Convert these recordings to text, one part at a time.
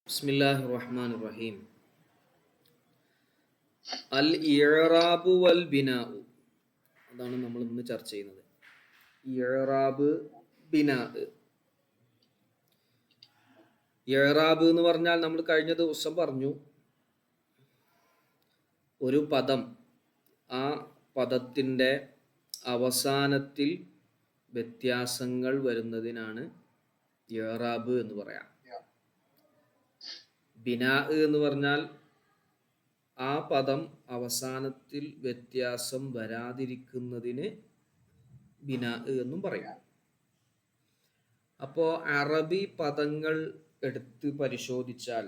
ബിസ്മില്ലാഹിർ റഹ്മാനിർ റഹീം. അൽ ഇഅ്റാബു വൽ ബിനാഉ, അതാണ് നമ്മൾ ഇന്ന് ചർച്ച ചെയ്യുന്നത്. ഇഅ്റാബ്, ബിനാ. ഇഅ്റാബ് എന്ന് പറഞ്ഞാൽ നമ്മൾ കഴിഞ്ഞ ദിവസം പറഞ്ഞു, ഒരു പദം ആ പദത്തിൻ്റെ അവസാനത്തിൽ വ്യത്യാസങ്ങൾ വരുന്നതിനാണ് ഇഅ്റാബ് എന്ന് പറയാം. ബിനാ എന്ന് പറഞ്ഞാൽ ആ പദം അവസാനത്തിൽ വ്യത്യാസം വരാതിരിക്കുന്നതിന് ബിനാ എന്നും പറയും. അപ്പോൾ അറബി പദങ്ങൾ എടുത്ത് പരിശോധിച്ചാൽ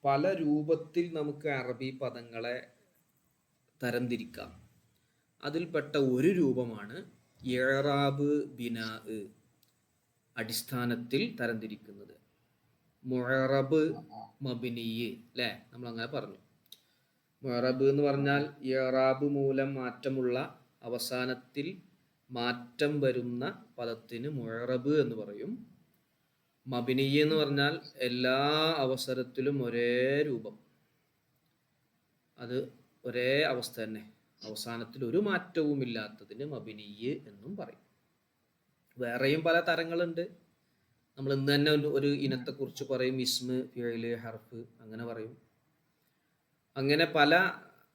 പല രൂപത്തിൽ നമുക്ക് അറബി പദങ്ങളെ തരംതിരിക്കാം. അതിൽപ്പെട്ട ഒരു രൂപമാണ് ഇഅ്റാബ് ബിനാ അടിസ്ഥാനത്തിൽ തരംതിരിക്കുന്നത്. മുഅറബ്, മബ്നിയ്, അല്ലേ? നമ്മൾ അങ്ങനെ പറഞ്ഞു. മുഅറബ് എന്ന് പറഞ്ഞാൽ ഇഅ്റാബ് മൂലം മാറ്റമുള്ള, അവസാനത്തിൽ മാറ്റം വരുന്ന പദത്തിന് മുഅറബ് എന്ന് പറയും. മബ്നിയ് എന്ന് പറഞ്ഞാൽ എല്ലാ അവസരത്തിലും ഒരേ രൂപം, അത് ഒരേ അവസ്ഥ തന്നെ, അവസാനത്തിൽ ഒരു മാറ്റവും ഇല്ലാത്തതിന് മബ്നിയ് എന്നും പറയും. വേറെയും പല തരങ്ങളുണ്ട്. നമ്മൾ ഇന്ന് തന്നെ ഒരു ഇനത്തെക്കുറിച്ച് പറയും, ഇസ്മ്, ഫിഅല്, ഹർഫ്, അങ്ങനെ പറയും. അങ്ങനെ പല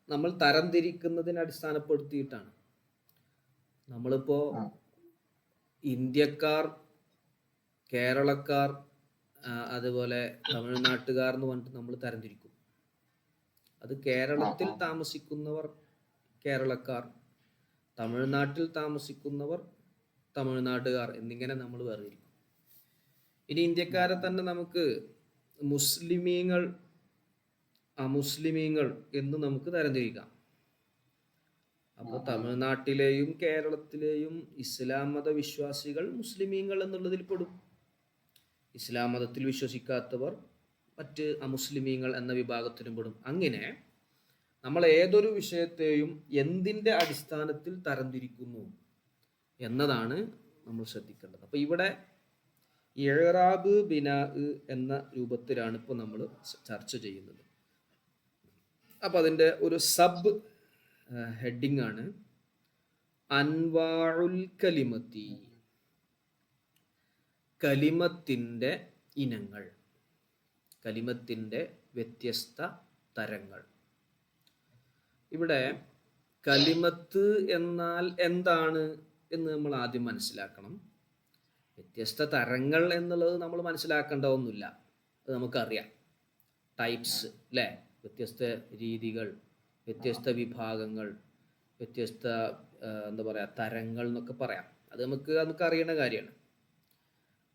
നമ്മൾ തരംതിരിക്കുന്നതിനെ അടിസ്ഥാനപ്പെടുത്തിയിട്ടാണ്. നമ്മളിപ്പോൾ ഇന്ത്യക്കാർ, കേരളക്കാർ, അതുപോലെ തമിഴ്നാട്ടുകാർ എന്ന് പറഞ്ഞിട്ട് നമ്മൾ തരംതിരിക്കും. അത് കേരളത്തിൽ താമസിക്കുന്നവർ കേരളക്കാർ, തമിഴ്നാട്ടിൽ താമസിക്കുന്നവർ തമിഴ്നാട്ടുകാർ എന്നിങ്ങനെ നമ്മൾ വേർതിരിക്കും. ഇനി ഇന്ത്യക്കാരെ തന്നെ നമുക്ക് മുസ്ലിമീങ്ങൾ, അമുസ്ലിമീങ്ങൾ എന്ന് നമുക്ക് തരംതിരിക്കാം. അപ്പോൾ തമിഴ്നാട്ടിലെയും കേരളത്തിലെയും ഇസ്ലാം മത വിശ്വാസികൾ മുസ്ലിമീങ്ങൾ എന്നുള്ളതിൽ പെടും. ഇസ്ലാം മതത്തിൽ വിശ്വസിക്കാത്തവർ മറ്റ് അമുസ്ലിമീങ്ങൾ എന്ന വിഭാഗത്തിലും പെടും. അങ്ങനെ നമ്മൾ ഏതൊരു വിഷയത്തെയും എന്തിൻ്റെ അടിസ്ഥാനത്തിൽ തരംതിരിക്കുന്നു എന്നതാണ് നമ്മൾ ശ്രദ്ധിക്കേണ്ടത്. അപ്പോൾ ഇവിടെ ഇഅ്റാബ്, ബിനാ എന്ന രൂപത്തിലാണ് ഇപ്പോൾ നമ്മൾ ചർച്ച ചെയ്യുന്നത്. അപ്പോൾ അതിൻ്റെ ഒരു സബ് ഹെഡിങ് ആണ് അൻവാഉൽ കലിമത്തി, കലിമത്തിൻ്റെ ഇനങ്ങൾ, കലിമത്തിൻ്റെ വ്യത്യസ്ത തരങ്ങൾ. ഇവിടെ കലിമത്ത് എന്നാൽ എന്താണ് എന്ന് നമ്മൾ ആദ്യം മനസ്സിലാക്കണം. വ്യത്യസ്ത തരങ്ങൾ എന്നുള്ളത് നമ്മൾ മനസ്സിലാക്കേണ്ട ഒന്നുമില്ല, അത് നമുക്കറിയാം. ടൈപ്സ്, അല്ലേ? വ്യത്യസ്ത രീതികൾ, വ്യത്യസ്ത വിഭാഗങ്ങൾ, വ്യത്യസ്ത എന്താ പറയുക, തരങ്ങൾ എന്നൊക്കെ പറയാം. അത് നമുക്ക് അറിയുന്ന കാര്യമാണ്.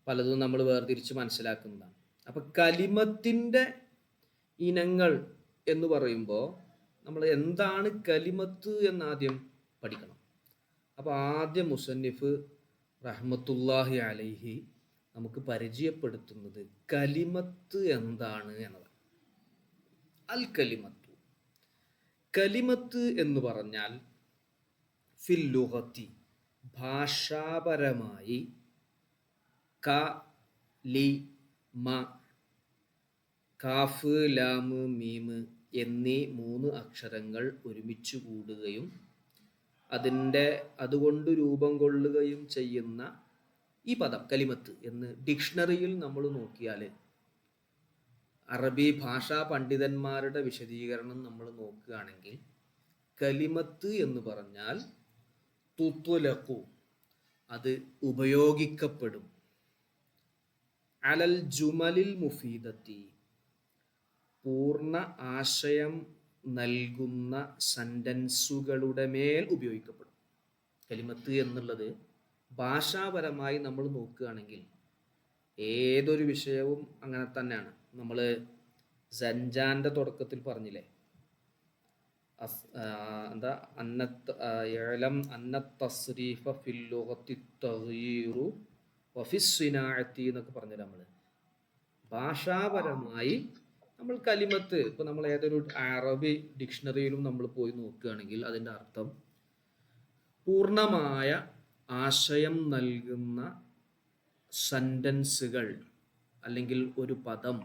പലതും നമ്മൾ വേർതിരിച്ച് മനസ്സിലാക്കുന്നതാണ്. അപ്പം കലിമത്തിൻ്റെ ഇനങ്ങൾ എന്ന് പറയുമ്പോൾ നമ്മൾ എന്താണ് കലിമത്ത് എന്നാദ്യം പഠിക്കണം. അപ്പോൾ ആദ്യം മുസന്നിഫ് റഹ്മത്തുള്ളാഹി അലൈഹി നമുക്ക് പരിചയപ്പെടുത്തുന്നത് കലിമത്ത് എന്താണ് എന്നതാണ്. അൽ കലിമത്തു, കലിമത്ത് എന്ന് പറഞ്ഞാൽ ഫിൽ ലുഗത്തി, ഭാഷാപരമായി ക, ലി, മ, കാഫ്, ലാമ്, മീമ് എന്നീ 3 അക്ഷരങ്ങൾ ഒരുമിച്ച് കൂടുകയും അതുകൊണ്ട് രൂപം കൊള്ളുകയും ചെയ്യുന്ന ഈ പദം കലിമത്ത് എന്ന് ഡിക്ഷണറിയിൽ നമ്മൾ നോക്കിയാൽ, അറബി ഭാഷാ പണ്ഡിതന്മാരുടെ വിശദീകരണം നമ്മൾ നോക്കുകയാണെങ്കിൽ, കലിമത്ത് എന്ന് പറഞ്ഞാൽ തുത്ലഖു, അത് ഉപയോഗിക്കപ്പെടും, അലൽ ജുമലിൽ മുഫീദത്തി, പൂർണ്ണ ആശയം നൽകുന്ന സെന്റൻസുകളുടെ മേൽ ഉപയോഗിക്കപ്പെടും. കലിമത്ത് എന്നുള്ളത് ഭാഷാപരമായി നമ്മൾ നോക്കുകയാണെങ്കിൽ ഏതൊരു വിഷയവും അങ്ങനെ തന്നെയാണ്. നമ്മൾ സഞ്ചാൻ്റെ തുടക്കത്തിൽ പറഞ്ഞില്ലേ, എന്താ, ഇഅ്ലം അന്ന തസ്രീഫ ഫിൽ ലുഗത്തി തഗ്യീറു വഫിസ്സിനാഅത്തി എന്നൊക്കെ പറഞ്ഞില്ല. നമ്മൾ ഭാഷാപരമായി നമ്മൾ കലിമത്ത്, ഇപ്പം നമ്മൾ ഏതൊരു അറബി ഡിക്ഷണറിയിലും നമ്മൾ പോയി നോക്കുകയാണെങ്കിൽ അതിൻ്റെ അർത്ഥം പൂർണ്ണമായ ആശയം നൽകുന്ന സെൻറ്റൻസുകൾ അല്ലെങ്കിൽ ഒരു പദം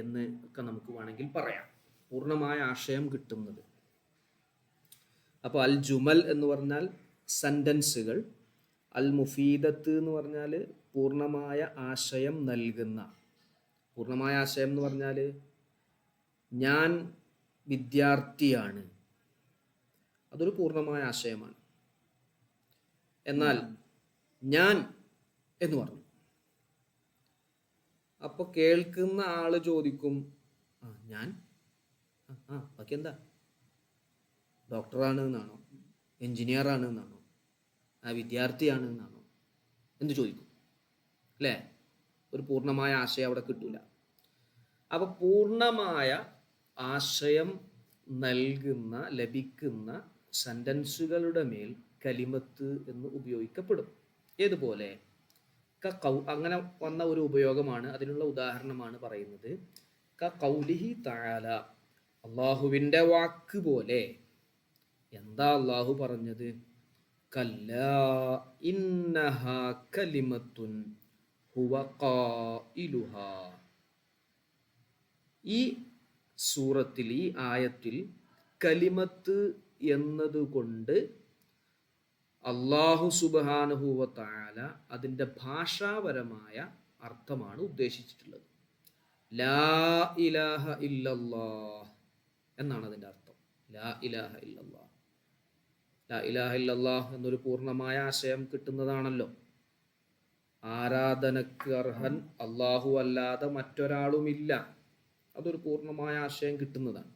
എന്ന് ഒക്കെ നമുക്ക് വേണമെങ്കിൽ പറയാം. പൂർണ്ണമായ ആശയം കിട്ടുന്നത്. അപ്പോൾ അൽ ജുമൽ എന്ന് പറഞ്ഞാൽ സെൻറ്റൻസുകൾ, അൽ മുഫീദത്ത് എന്ന് പറഞ്ഞാൽ പൂർണ്ണമായ ആശയം നൽകുന്ന. പൂർണ്ണമായ ആശയം എന്ന് പറഞ്ഞാൽ ഞാൻ വിദ്യാർത്ഥിയാണ്, അതൊരു പൂർണ്ണമായ ആശയമാണ്. എന്നാൽ ഞാൻ എന്ന് പറഞ്ഞു, അപ്പോൾ കേൾക്കുന്ന ആള് ചോദിക്കും, ഞാൻ ബാക്കി എന്താ, ഡോക്ടറാണ് എന്നാണോ, എൻജിനീയറാണ് എന്നാണോ, വിദ്യാർത്ഥിയാണ് എന്നാണോ, എന്ത് ചോദിക്കും അല്ലേ? ഒരു പൂർണ്ണമായ ആശയം അവിടെ കിട്ടൂല. അപ്പോൾ പൂർണ്ണമായ ആശയം നൽകുന്ന ലഭിക്കുന്ന സെൻറ്റൻസുകളുടെ മേൽ കലിമത്ത് എന്ന് ഉപയോഗിക്കപ്പെടും. ഏതുപോലെ അങ്ങനെ വന്ന ഒരു ഉപയോഗമാണ്, അതിനുള്ള ഉദാഹരണമാണ് പറയുന്നത്. ഖൗലിഹി തആല, അള്ളാഹുവിൻ്റെ വാക്ക് പോലെ. എന്താ അള്ളാഹു പറഞ്ഞത്? കല്ലാ ഇന്നഹാ കലിമത്തുൻ ഹുവ ഖായിലുഹാ. ഈ സൂറത്തിൽ, ഈ ആയത്തിൽ കലിമത്ത് എന്നതുകൊണ്ട് അല്ലാഹു സുബ്ഹാനഹു വ തആല അതിൻ്റെ ഭാഷാപരമായ അർത്ഥമാണ് ഉദ്ദേശിച്ചിട്ടുള്ളത്. ലാ ഇലാഹ ഇല്ലല്ലാഹ് എന്നാണ് അതിൻ്റെ അർത്ഥം. ലാ ഇലാഹ ഇല്ലല്ലാഹ്. ലാ ഇലാഹ ഇല്ലല്ലാഹ് എന്നൊരു പൂർണ്ണമായ ആശയം കിട്ടുന്നതാണല്ലോ. ആരാധനക്ക് അർഹൻ അല്ലാഹു അല്ലാതെ മറ്റൊരാളുമില്ല, അതൊരു പൂർണ്ണമായ ആശയം കിട്ടുന്നതാണ്.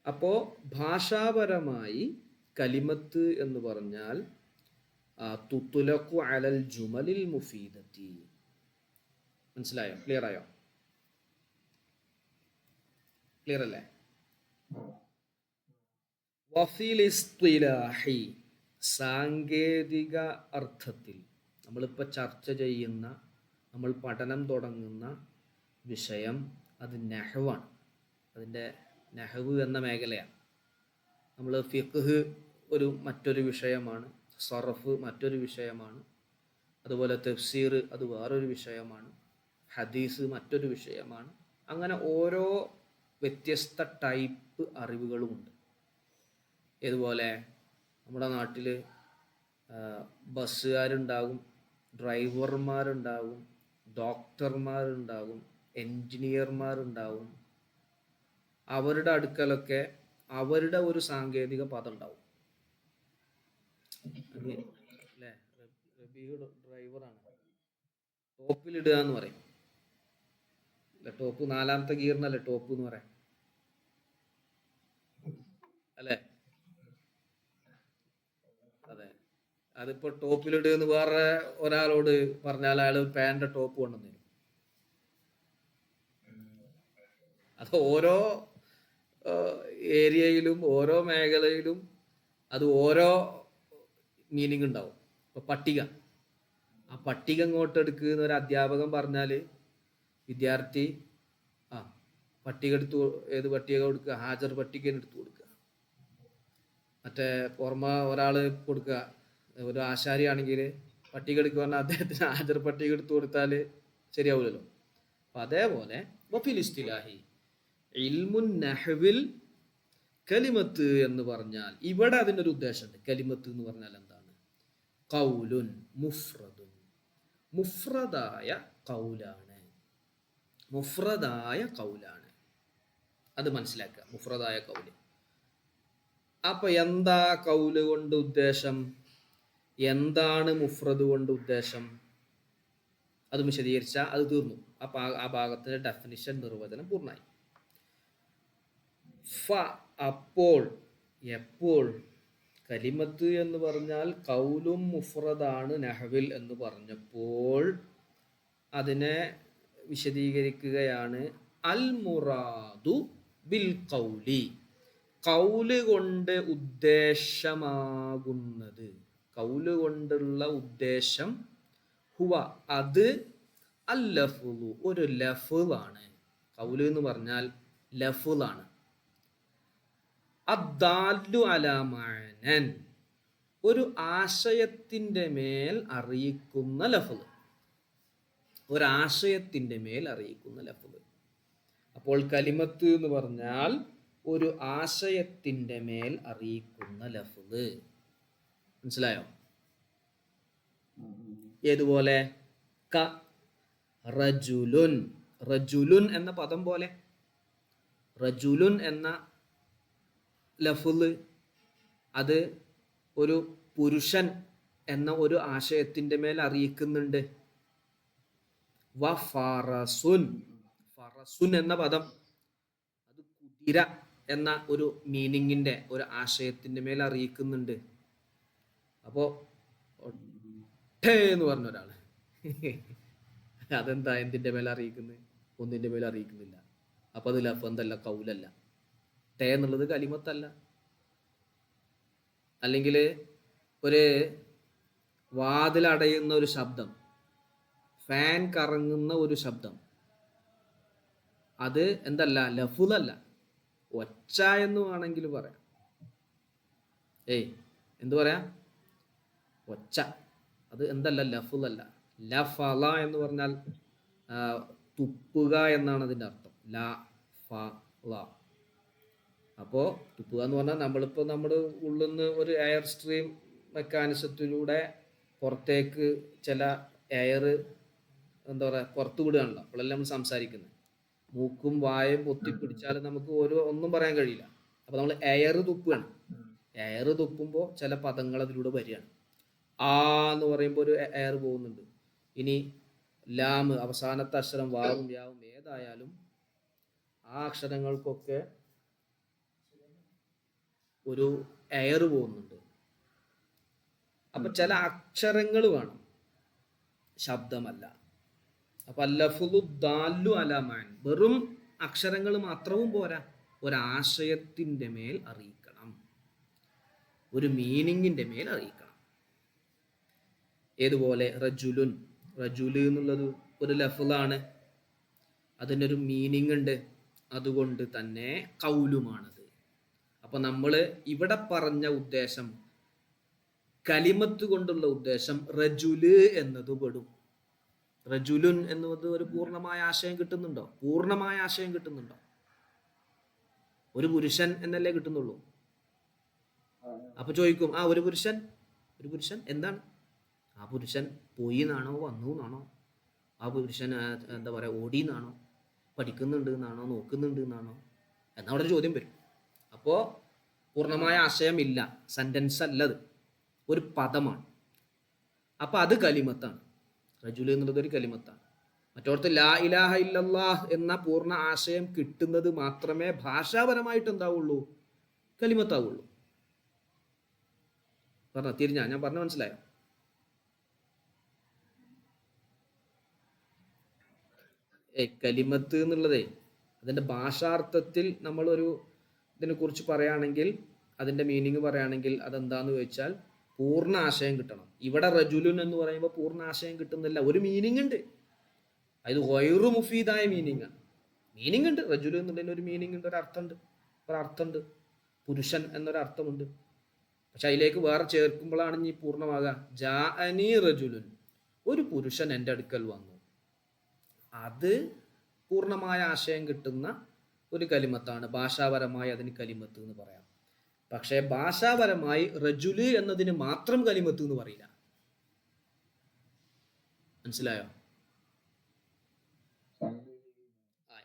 അപ്പോൾ ഭാഷാപരമായി കലിമത്ത് എന്ന് പറഞ്ഞാൽ തുത്ലഖു അലൽ ജുമലിൽ മുഫീദത്തി. മനസ്സിലായോ? ക്ലിയർ ആയോ? ക്ലിയർ അല്ലേ? വഫിൽ ഇസ്തിലാഹി, സാങ്കേതിക അർത്ഥത്തിൽ നമ്മളിപ്പോൾ ചർച്ച ചെയ്യുന്ന, നമ്മൾ പഠനം തുടങ്ങുന്ന വിഷയം അത് നഹ്വാണ്. അതിൻ്റെ നഹ്വ് എന്ന മേഖലയാണ്. നമ്മൾ ഫിഖ്ഹ് മറ്റൊരു വിഷയമാണ്, സർഫ് മറ്റൊരു വിഷയമാണ്, അതുപോലെ തഫ്സീർ അത് വേറൊരു വിഷയമാണ്, ഹദീസ് മറ്റൊരു വിഷയമാണ്. അങ്ങനെ ഓരോ വ്യത്യസ്ത ടൈപ്പ് അറിവുകളുമുണ്ട്. ഇതുപോലെ നമ്മുടെ നാട്ടിൽ ബസ്സുകാരുണ്ടാകും, ഡ്രൈവർമാരുണ്ടാകും, ഡോക്ടർമാരുണ്ടാകും, എൻജിനീയർമാരുണ്ടാവും. അവരുടെ അടുക്കലൊക്കെ അവരുടെ ഒരു സാങ്കേതിക പദം ഉണ്ടാവും അല്ലേ? റബീഹ് ഡ്രൈവറാണ്, ടോപ്പിലിടുക എന്ന് പറയും അല്ലെ? ടോപ്പ് 4ാമത്തെ ഗിയറിനല്ലേ ടോപ്പ് എന്ന് പറയാം അല്ലേ? അതെ, അതിപ്പോൾ ടോപ്പിലിടുക എന്ന് വേറെ ഒരാളോട് പറഞ്ഞാൽ അയാൾ പാൻ്റെ ടോപ്പ് കൊണ്ടുവന്നു. അത് ഓരോ ഏരിയയിലും ഓരോ മേഖലയിലും അത് ഓരോ മീനിങ് ഉണ്ടാവും. ഇപ്പോൾ പട്ടിക, ആ പട്ടിക ഇങ്ങോട്ട് എടുക്കുന്ന ഒരു അധ്യാപകൻ പറഞ്ഞാൽ വിദ്യാർത്ഥി പട്ടിക എടുത്ത്, ഏത് പട്ടിക കൊടുക്കുക? ഹാജർ പട്ടിക എടുത്ത് കൊടുക്കുക. മറ്റേ പുറമെ ഒരാൾ കൊടുക്കുക, ഒരു ആശാരിയാണെങ്കിൽ പട്ടിക എടുക്കുക പറഞ്ഞാൽ അദ്ദേഹത്തിന് ഹാജർ പട്ടിക എടുത്ത് കൊടുത്താൽ ശരിയാവില്ലല്ലോ. അപ്പം അതേപോലെ വഫിൽ ഇസ്തിലാഹി ഇൽമുൻ നഹ്വിൽ കലിമത്ത് എന്ന് പറഞ്ഞാൽ ഇവിടെ അതിനൊരു ഉദ്ദേശമുണ്ട്. കലിമത്ത് എന്ന് പറഞ്ഞാൽ എന്താണ്? ഖൗലുൻ മുഫ്രദുൻ, മുഫ്രദായ ഖൗലാണ്. മുഫ്രദായ ഖൗലാണ്, അത് മനസ്സിലാക്കുക. മുഫ്രദായ ഖൗല്. അപ്പൊ എന്താ ഖൗല് കൊണ്ട് ഉദ്ദേശം? എന്താണ് മുഫ്രദ് കൊണ്ട് ഉദ്ദേശം? അത് വിശദീകരിച്ചാൽ അത് തീർന്നു. ആ ഭാഗത്തിന്റെ ഡെഫിനിഷൻ, നിർവചനം പൂർണ്ണമായി. അപ്പോൾ, എപ്പോൾ? കലിമത്ത് എന്ന് പറഞ്ഞാൽ ഖൗലും മുഫ്രദാണ് നഹ്വിൽ എന്ന് പറഞ്ഞപ്പോൾ അതിനെ വിശദീകരിക്കുകയാണ്. അൽ മുറാദു ബിൽ ഖൗലി, ഖൗല് കൊണ്ട് ഉദ്ദേശമാകുന്നത്, ഖൗല് കൊണ്ടുള്ള ഉദ്ദേശം, ഹുവ അത്, അൽ ലഫ്ളു ഒരു ലഫ്ളാണ്. ഖൗല് എന്ന് പറഞ്ഞാൽ ലഫ്ളാണ്. അദ്ദാല്ലു അലാ മഅനൻ, ഒരു ആശയത്തിൻ്റെ മേൽ അറിയിക്കുന്ന ലഫ്ള്. ഒരാശയത്തിൻ്റെ മേൽ അറിയിക്കുന്ന ലഫ്ള്. അപ്പോൾ കലിമത്ത് എന്ന് പറഞ്ഞാൽ ഒരു ആശയത്തിൻ്റെ മേൽ അറിയിക്കുന്ന ലഫ്ള്. മനസ്സിലായോ? ഏതുപോലെ ക റജുലുൻ, റജുലുൻ എന്ന പദം പോലെ, റജുലുൻ എന്ന ലഫ്ള് അത് ഒരു പുരുഷൻ എന്ന ഒരു ആശയത്തിൻ്റെ മേൽ അറിയിക്കുന്നുണ്ട്. വ ഫറസുൻ, ഫറസുൻ എന്ന പദം അത് കുതിര എന്ന ഒരു മീനിങ്ങിൻ്റെ ഒരു ആശയത്തിൻ്റെ മേൽ അറിയിക്കുന്നുണ്ട്. അപ്പോൾ ഒട്ടേ എന്ന് പറഞ്ഞ ഒരാൾ അതെന്താ എന്തിൻ്റെ മേൽ അറിയിക്കുന്നത്? ഒന്നിൻ്റെ മേൽ അറിയിക്കുന്നില്ല. അപ്പോൾ അത് ലഫ്ളല്ല, കൗലല്ല. ടേ എന്നുള്ളത് കലിമത്തല്ല. അല്ലെങ്കിൽ ഒരു വാതിലടയുന്ന ഒരു ശബ്ദം, ഫാൻ കറങ്ങുന്ന ഒരു ശബ്ദം, അത് എന്തല്ല? ലഫ്ളല്ല, ഒച്ച എന്ന് വേണമെങ്കിൽ പറയാം. എന്തു പറയാം? ഒച്ച. അത് എന്തല്ല? ലഫ്ളല്ല. ലഫള എന്ന് പറഞ്ഞാൽ തുപ്പുക എന്നാണ് അതിൻ്റെ അർത്ഥം. ല ഫ ള. അപ്പോൾ തുപ്പുക എന്ന് പറഞ്ഞാൽ നമ്മളിപ്പോൾ നമ്മുടെ ഉള്ളിൽ നിന്ന് ഒരു എയർ സ്ട്രീം മെക്കാനിസത്തിലൂടെ പുറത്തേക്ക് ചില എയർ എന്താ പറയുക പുറത്തു വിടുകയാണല്ലോ. അപ്പോഴല്ലേ നമ്മൾ സംസാരിക്കുന്നത്. മൂക്കും വായും പൊത്തിപ്പിടിച്ചാൽ നമുക്ക് ഒന്നും പറയാൻ കഴിയില്ല. അപ്പോൾ നമ്മൾ എയർ തുപ്പുകയാണ്. എയർ തുപ്പുമ്പോൾ ചില പദങ്ങൾ അതിലൂടെ വരികയാണ്. ആ എന്ന് പറയുമ്പോൾ ഒരു എയർ പോകുന്നുണ്ട്. ഇനി ലാം, അവസാനത്തെ അക്ഷരം വാവും യാവും ഏതായാലും ആ അക്ഷരങ്ങൾക്കൊക്കെ ഒരു എയർ പോകുന്നുണ്ട്. അപ്പം ചില അക്ഷരങ്ങൾ വേണം, ശബ്ദമല്ല. അപ്പം അല്ലഫുദു ദാല്ലു അലാ മാൻ, വെറും അക്ഷരങ്ങൾ മാത്രവും പോരാ, ഒരാശയത്തിൻ്റെ മേൽ അറിയിക്കണം, ഒരു മീനിങ്ങിൻ്റെ മേൽ അറിയിക്കണം. ഏതുപോലെ റജുലുൻ, റജുല് എന്നുള്ളത് ഒരു ലഫ്ളാണ്, അതിനൊരു മീനിങ് ഉണ്ട്. അതുകൊണ്ട് തന്നെ കൗലുമാണത്. അപ്പം നമ്മൾ ഇവിടെ പറഞ്ഞ ഉദ്ദേശം, കലിമത്ത് കൊണ്ടുള്ള ഉദ്ദേശം റജുല് എന്നത് പെടും. റജുലുൻ എന്നത് ഒരു പൂർണ്ണമായ ആശയം കിട്ടുന്നുണ്ടോ? പൂർണ്ണമായ ആശയം കിട്ടുന്നുണ്ടോ? ഒരു പുരുഷൻ എന്നല്ലേ കിട്ടുന്നുള്ളൂ. അപ്പൊ ചോദിക്കും, ഒരു പുരുഷൻ, ഒരു പുരുഷൻ എന്താണ്? ആ പുരുഷൻ പോയി എന്നാണോ, വന്നു എന്നാണോ? ആ പുരുഷൻ എന്താ പറയുക, ഓടി എന്നാണോ, പഠിക്കുന്നുണ്ട് എന്നാണോ, നോക്കുന്നുണ്ട് എന്നാണോ എന്നവിടെ ഒരു ചോദ്യം വരും. അപ്പോൾ പൂർണ്ണമായ ആശയമില്ല, സെൻറ്റൻസ് അല്ലത്, ഒരു പദമാണ്. അപ്പോൾ അത് കലിമത്താണ്. റജുൽ എന്നുള്ളത് ഒരു കലിമത്താണ്. മറ്റോടത്ത് ലാ ഇലാഹ ഇല്ലല്ലാഹ് എന്ന പൂർണ്ണ ആശയം കിട്ടുന്നത് മാത്രമേ ഭാഷാപരമായിട്ട് എന്താവുള്ളൂ? കലിമത്താവുള്ളൂ. ഞാൻ പറഞ്ഞ മനസ്സിലായോ? കലിമത്ത് എന്നുള്ളതേ അതിൻ്റെ ഭാഷാർത്ഥത്തിൽ നമ്മളൊരു ഇതിനെക്കുറിച്ച് പറയുകയാണെങ്കിൽ, അതിൻ്റെ മീനിങ് പറയുകയാണെങ്കിൽ അതെന്താന്ന് ചോദിച്ചാൽ പൂർണ്ണ ആശയം കിട്ടണം. ഇവിടെ റജുലുൻ എന്ന് പറയുമ്പോൾ പൂർണ്ണ ആശയം കിട്ടുന്നില്ല, ഒരു മീനിങ് ഉണ്ട്. അത് ഗൈറു മുഫീദായ മീനിങ്. മീനിങ് ഉണ്ട്, റജുലു എന്നുള്ളതിന് ഒരു മീനിങ് ഉണ്ട്, ഒരർത്ഥമുണ്ട്. പുരുഷൻ എന്നൊരർത്ഥമുണ്ട്. പക്ഷെ അതിലേക്ക് വേറെ ചേർക്കുമ്പോഴാണ് ഇനി പൂർണ്ണമാകുക. ജാഅനി റജുലുൻ, ഒരു പുരുഷൻ എൻ്റെ അടുക്കൽ വന്നു. അത് പൂർണ്ണമായ ആശയം കിട്ടുന്ന ഒരു കലിമത്താണ്. ഭാഷാപരമായി അതിന് കലിമത്ത് എന്ന് പറയാം. പക്ഷേ ഭാഷാപരമായി റജുല് എന്നതിന് മാത്രം കലിമത്ത് എന്ന് പറയില്ല. മനസ്സിലായോ?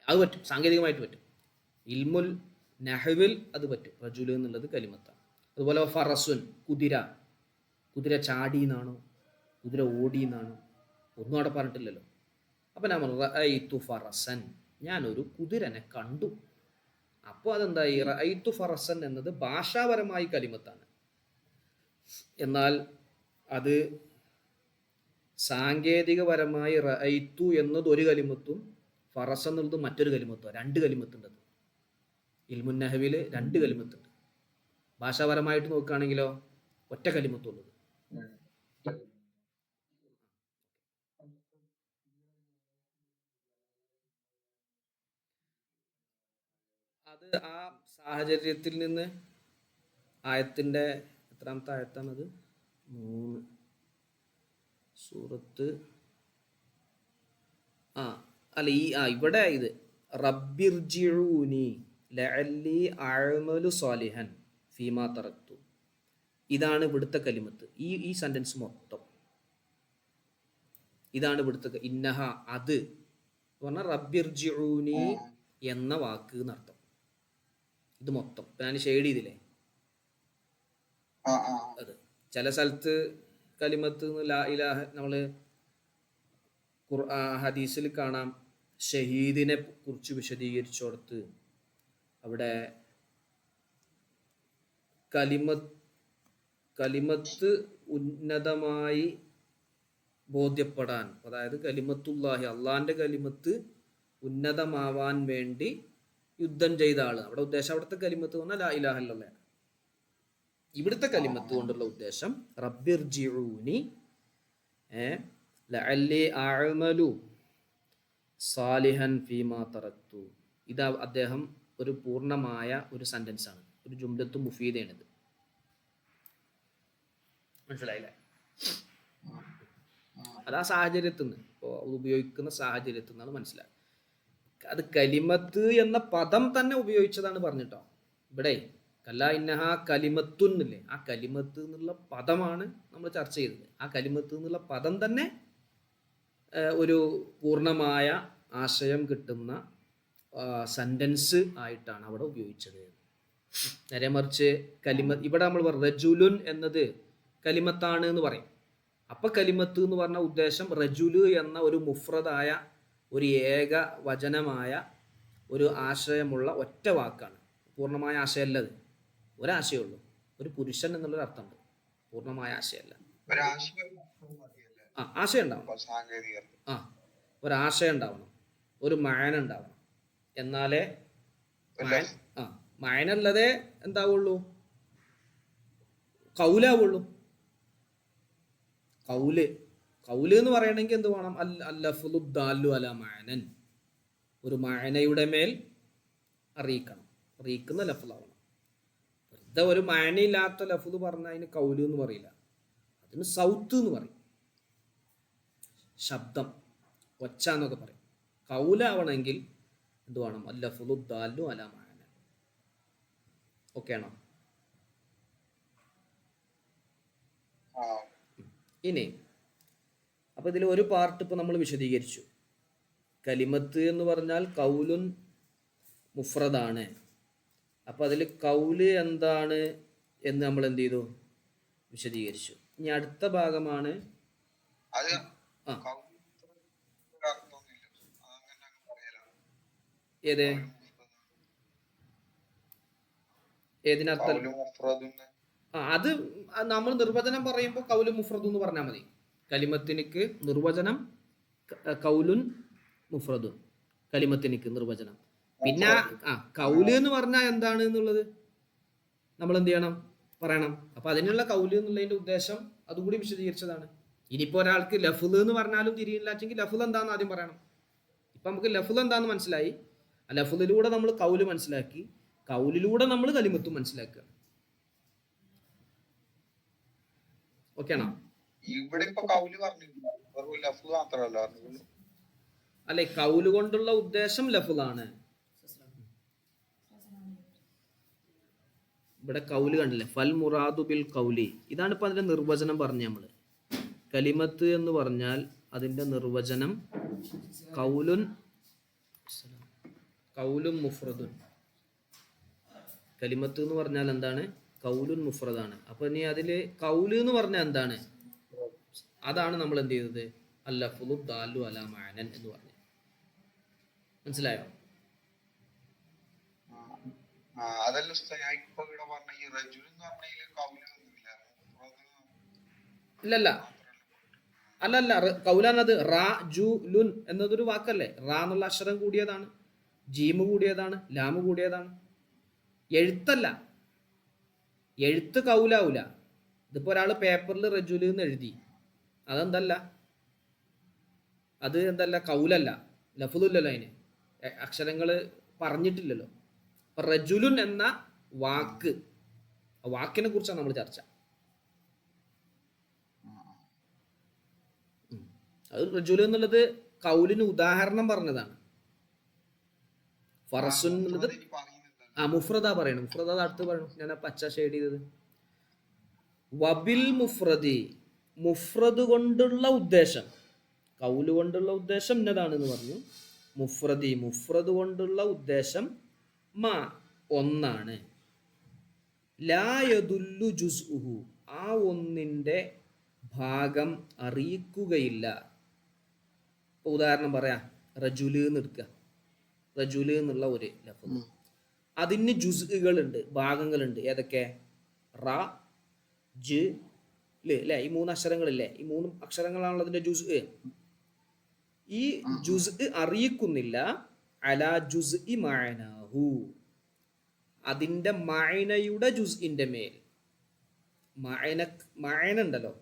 അത് പറ്റും, സാങ്കേതികമായിട്ട് പറ്റും. ഇൽമുൽ നഹ്വിൽ അത് പറ്റും. റജുല് എന്നുള്ളത് കലിമത്താണ്. അതുപോലെ ഫറസുൻ, കുതിര ചാടി എന്നാണോ, കുതിര ഓടി എന്നാണോ, ഒന്നും അവിടെ പറഞ്ഞിട്ടില്ലല്ലോ. അപ്പം ഞാൻ പറഞ്ഞു റഅയ്തു ഫറസൻ, ഞാനൊരു കുതിരനെ കണ്ടു. അപ്പോൾ അതെന്തായി? റഅയ്തു ഫറസൻ എന്നത് ഭാഷാപരമായി കലിമത്താണ്. എന്നാൽ അത് സാങ്കേതികപരമായി റഅയ്തു എന്നത് ഒരു കലിമത്തും ഫറസ് എന്നുള്ളത് മറ്റൊരു കലിമത്തും, രണ്ട് കലിമത്തുണ്ട്. ഇൽമുൻ നഹ്വിൽ രണ്ട് കലിമത്തുണ്ട്. ഭാഷാപരമായിട്ട് നോക്കുകയാണെങ്കിലോ ഒറ്റ കലിമത്തുള്ളത്. അത് ആ സാഹചര്യത്തിൽ നിന്ന് ആയത്തിൻ്റെ എത്രാമത്തെ ആയത്താണത്? 3 സൂറത്ത് അല്ല ഇവിടെ ഇത് റബ്ബിർജിഊനി ലഅല്ലി അഅമലു സാലിഹൻ ഫീമാ തറക്തു. ഇതാണ് ഇവിടുത്തെ കലിമത്ത്. ഈ സെന്റൻസ് മൊത്തം ഇതാണ് ഇവിടുത്തെ ഇന്നഹ അത് പറഞ്ഞാൽ റബ്ബിർജിഊനി എന്ന വാക്ക് എന്നർത്ഥം. ഇത് മൊത്തം ഞാൻ ഷെയ്ഡ് ചെയ്തില്ലേ, അത് ചില സ്ഥലത്ത് കലിമത്ത് ലാ ഇലാഹ നമ്മൾ ഹദീസിൽ കാണാം, ഷഹീദിനെ കുറിച്ച് വിശദീകരിച്ചോടത്ത് അവിടെ കലിമത്ത് ഉന്നതമായി ബോധ്യപ്പെടാൻ, അതായത് കലിമത്തുല്ലാഹി അള്ളാന്റെ കലിമത്ത് ഉന്നതമാവാൻ വേണ്ടി യുദ്ധം ചെയ്ത ആള്. അവിടെ ഉദ്ദേശം അവിടുത്തെ കലിമത്ത് പറഞ്ഞാൽ ലാ ഇലാഹ ഇല്ലല്ലാഹ്. ഇവിടുത്തെ കലിമത്ത് കൊണ്ടുള്ള ഉദ്ദേശം റബ്ബിർജിഊനി ലഅല്ലി അഅമലു സാലിഹൻ ഫീമാ തറക്തു. ഇത് അദ്ദേഹം ഒരു പൂർണ്ണമായ ഒരു സെന്റൻസ് ആണ്, ഒരു ജുംലത്തു മുഫീദാണിത്. മനസ്സിലായില്ലേ? അത് ആ സാഹചര്യത്തിൽ നിന്ന് ഇപ്പോൾ ഉപയോഗിക്കുന്ന സാഹചര്യത്തിൽ നിന്നാണ് മനസ്സിലാക്കുക. അത് കലിമത്ത് എന്ന പദം തന്നെ ഉപയോഗിച്ചതാണ് പറഞ്ഞിട്ടോ. ഇവിടെ കല്ലാ ഇന്നഹ കലിമത്തുന്നില്ലേ, ആ കലിമത്ത് എന്നുള്ള പദമാണ് നമ്മൾ ചർച്ച ചെയ്തത്. ആ കലിമത്ത് എന്നുള്ള പദം തന്നെ ഒരു പൂർണ്ണമായ ആശയം കിട്ടുന്ന സെന്റൻസ് ആയിട്ടാണ് അവിടെ ഉപയോഗിച്ചത്. നേരെ മറിച്ച് ഇവിടെ നമ്മൾ റജുലുൻ എന്നത് കലിമത്താണ് എന്ന് പറയും. അപ്പൊ കലിമത്ത് എന്ന് പറഞ്ഞ ഉദ്ദേശം റജുല് എന്ന ഒരു മുഫ്രദായ ഒരു ഏക വചനമായ ഒരു ആശയമുള്ള ഒറ്റ വാക്കാണ്. പൂർണ്ണമായ ആശയമല്ലത്, ഒരാശയമുള്ളൂ. ഒരു പുരുഷൻ എന്നുള്ളൊരു അർത്ഥമുണ്ട്, പൂർണ്ണമായ ആശയമല്ല. ആശയം ഉണ്ടാവണം, ഒരാശയം ഉണ്ടാവണം, ഒരു മഅന ഉണ്ടാവണം. എന്നാലേ മഅനല്ലതേ എന്താവുള്ളൂ, കൗലാവുള്ളൂ. കൗല് എന്ന് പറയണമെങ്കിൽ എന്ത് വേണം? അല്ലഫ്ളു ദാല്ലു അലാ മഅനൻ, ഒരു മഅനയുടെ മേൽ അറിയിക്കുന്ന ലഫ്ളാവണം. വെറുതെ ഒരു മഅനയില്ലാത്ത ലഫ്ള് പറഞ്ഞാൽ അതിന് കൗല് എന്ന് പറയില്ല, അതിന് സൗത്ത് എന്ന് പറയും, ശബ്ദം, ഒച്ച എന്നൊക്കെ പറയും. കൗലാവണമെങ്കിൽ എന്ത് വേണം? അല്ലഫ്ളു ദാല്ലു അലാ മഅനൻ. ഓക്കെ ആണോ? ഇനി അപ്പൊ ഇതിൽ ഒരു പാർട്ട് ഇപ്പൊ നമ്മൾ വിശദീകരിച്ചു. കലിമത്ത് എന്ന് പറഞ്ഞാൽ കൗലുൻ മുഫ്രദാണ്. അപ്പൊ അതിൽ കൗല് എന്താണ് എന്ന് നമ്മൾ എന്ത് ചെയ്തു? വിശദീകരിച്ചു. ഇനി അടുത്ത ഭാഗമാണ് ഏതിനർത്ഥം? അത് നമ്മൾ നിർവചനം പറയുമ്പോൾ കൗലു മുഫ്രദ് എന്ന് പറഞ്ഞാൽ മതി. കലിമത്തിനിക്ക് നിർവചനം കൗലുൻ മുഫ്രദുൻ, കലിമത്തിനിക്ക് നിർവചനം. പിന്നെ കൗല് എന്ന് പറഞ്ഞാൽ എന്താണ് എന്നുള്ളത് നമ്മൾ എന്ത് ചെയ്യണം? പറയണം. അപ്പൊ അതിനുള്ള കൗല് എന്നുള്ളതിന്റെ ഉദ്ദേശം അതുകൂടി വിശദീകരിച്ചതാണ്. ഇനിയിപ്പോ ഒരാൾക്ക് ലഫ്ള് എന്ന് പറഞ്ഞാലും തിരിയില്ല വെച്ചെങ്കിൽ ലഫ്ള് എന്താന്ന് ആദ്യം പറയണം. ഇപ്പൊ നമുക്ക് ലഫ്ള് എന്താന്ന് മനസ്സിലായി, ആ ലഫ്ളിലൂടെ നമ്മൾ കൗല് മനസ്സിലാക്കി, കൗലിലൂടെ നമ്മൾ കലിമത്തും മനസ്സിലാക്കുക. ഓക്കെ ആണോ? അല്ലെ, കൗല് കൊണ്ടുള്ള ഉദ്ദേശം ലഫ്ളാണ്. ഇവിടെ കൗല് കണ്ടില്ലേ, ഫൽ മുറാദു ബിൽ കൗലി. ഇതാണ് ഇപ്പൊ അതിന്റെ നിർവചനം പറഞ്ഞ നമ്മള്. കലിമത്ത് എന്ന് പറഞ്ഞാൽ അതിന്റെ നിർവചനം കൗലുൻ മുഫ്രദുൻ. കലിമത്ത് എന്ന് പറഞ്ഞാൽ എന്താണ്? കൗലുൻ മുഫ്രദാണ്. അപ്പൊ ഇനി അതില് കൗല് എന്ന് പറഞ്ഞാൽ എന്താണ്? അതാണ് നമ്മൾ എന്ത് ചെയ്തത്? അല്ലഫ്ളു ദാല്ലു അലാ മഅനൻ എന്ന് പറഞ്ഞു. മനസ്സിലായോ? ഇല്ലല്ല, അല്ലല്ല, കൗലാനത് റാ ജു ലുൻ എന്നതൊരു വാക്കല്ലേ. റാ എന്നുള്ള അക്ഷരം കൂടിയതാണ്, ജീമ് കൂടിയതാണ്, ലാമ് കൂടിയതാണ്. എഴുത്തല്ല, എഴുത്ത് കൗലാവൂല. ഇതിപ്പോ ഒരാള് പേപ്പറിൽ റജുല് എന്ന് എഴുതി, അതെന്തല്ല, അത് എന്തല്ല, കൗലല്ല, ലഫ്ളില്ലല്ലോ, അതിന് അക്ഷരങ്ങള് പറഞ്ഞിട്ടില്ലല്ലോ. അപ്പൊ റജുലുൻ എന്ന വാക്ക്, വാക്കിനെ കുറിച്ചാണ് നമ്മൾ ചർച്ച. അത് റജുല് എന്നുള്ളത് കൗലിന് ഉദാഹരണം പറഞ്ഞതാണ്. ഫറസുൻ എന്നുള്ളത് മുഫ്രദ പറയണം. മുഫ്രദ അടുത്ത് പറയണം. ഞാൻ ആ പച്ച ഷെയ്ഡ് ചെയ്തത്. വബിൽ മുഫ്രദി, മുഫ്രദ് കൊണ്ടുള്ള ഉദ്ദേശം, കൗല് കൊണ്ടുള്ള ഉദ്ദേശം ഇന്നതാണെന്ന് പറഞ്ഞു. മുഫ്രദി, മുഫ്രദ് കൊണ്ടുള്ള ഉദ്ദേശം മാ ഒന്നാണ്. ലാ യദുല്ലു ജുസ്ഉഹു, ആ ഒന്നിൻ്റെ ഭാഗം അറിയിക്കുകയില്ല. ഉദാഹരണം പറയാം, റജുല് എന്ന് എടുക്കുക. റജുല് എന്നുള്ള ഒരു ലഫ്ദ്, അതിന് ജുസ്ഉകളുണ്ട്, ഭാഗങ്ങളുണ്ട്. ഏതൊക്കെ? റ, ജ്, ല് അല്ലേ? ഈ 3 അക്ഷരങ്ങളില്ലേ? ഈ 3 അക്ഷരങ്ങളാണല്ലോ അതിന്റെ ജുസ്. ഈ ജുസ് അറിയിക്കുന്നില്ല അലാ ജുസ്ഇ മഅനാഹു, അതിന്റെ മഅനയുടെ ജുസ്ഇന്റെ മേൽ. മഅന ഉണ്ടല്ലോ.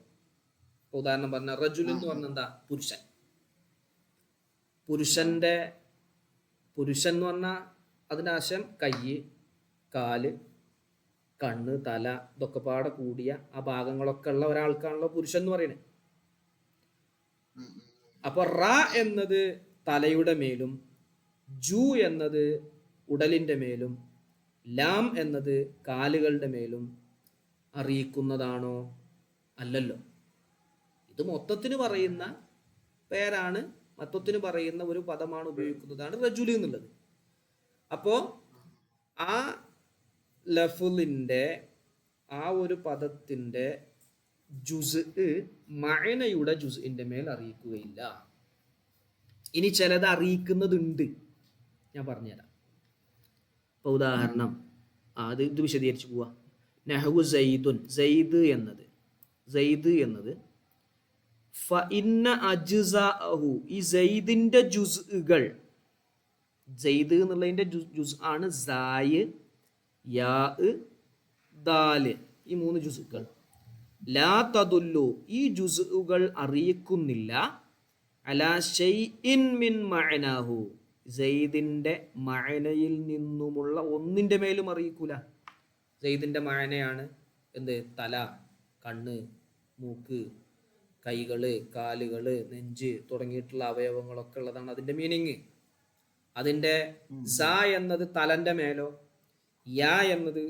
ഉദാഹരണം പറഞ്ഞ റജുൽ എന്ന് പറഞ്ഞ എന്താ? പുരുഷൻ. പുരുഷൻ എന്ന് പറഞ്ഞാൽ അതിന്റെ ആശയം കയ്യ്, കാല്, കണ്ണ്, തല, ഇതൊക്കെ പാടെ കൂടിയ ആ ഭാഗങ്ങളൊക്കെ ഉള്ള ഒരാൾക്കാണല്ലോ പുരുഷൻ എന്ന് പറയുന്നത്. അപ്പൊ റ എന്നത് തലയുടെ മേലും, ജു എന്നത് ഉടലിന്റെ മേലും, ലാം എന്നത് കാലുകളുടെ മേലും അറിയിക്കുന്നതാണോ? അല്ലല്ലോ. ഇത് മൊത്തത്തിന് പറയുന്ന പേരാണ്, മൊത്തത്തിന് പറയുന്ന ഒരു പദമാണ് ഉപയോഗിക്കുന്നതാണ് റജുലി എന്നുള്ളത്. അപ്പോ ആ ലഫ്ലിന്റെ, ആ ഒരു പദത്തിന്റെ ജുസ് മഅനയുടെ ജുസ്ഇന്റെ മേൽ അറിയിക്കുകയില്ല. ഇനി ചിലത് അറിയിക്കുന്നതുണ്ട്, ഞാൻ പറഞ്ഞുതരാം. ഇപ്പൊ ഉദാഹരണം ഇത് വിശദീകരിച്ച് പോവാ. നഹ്വു സൈദുൻ, സൈദ് എന്നത് ഫഇന്ന അജ്സാഅഹു, ഈ സൈദിന്റെ ജുസ്ഉകൾ, സൈദ് എന്നുള്ളതിന്റെ ജുസ് ആണ് സായ്, യാ, ദാല്, ഈ 3 ജുസുകൾ. ലാ തദുല്ലു, ഈ ജുസുകൾ അറിയിക്കുന്നില്ല അലാ ഷൈഇൻ മിൻ മഅനാഹു, സൈദിന്റെ മഅനയിൽ നിന്നുമുള്ള ഒന്നിന്റെ മേലും അറിയിക്കൂല. സൈദിന്റെ മഅനയാണ് എന്ത്? തല, കണ്ണ്, മൂക്ക്, കൈകള്, കാലുകള്, നെഞ്ച് തുടങ്ങിയിട്ടുള്ള അവയവങ്ങളൊക്കെ ഉള്ളതാണ് അതിന്റെ മീനിങ്. അതിന്റെ സ എന്നത് തലന്റെ മേലോ, യാ എന്നത്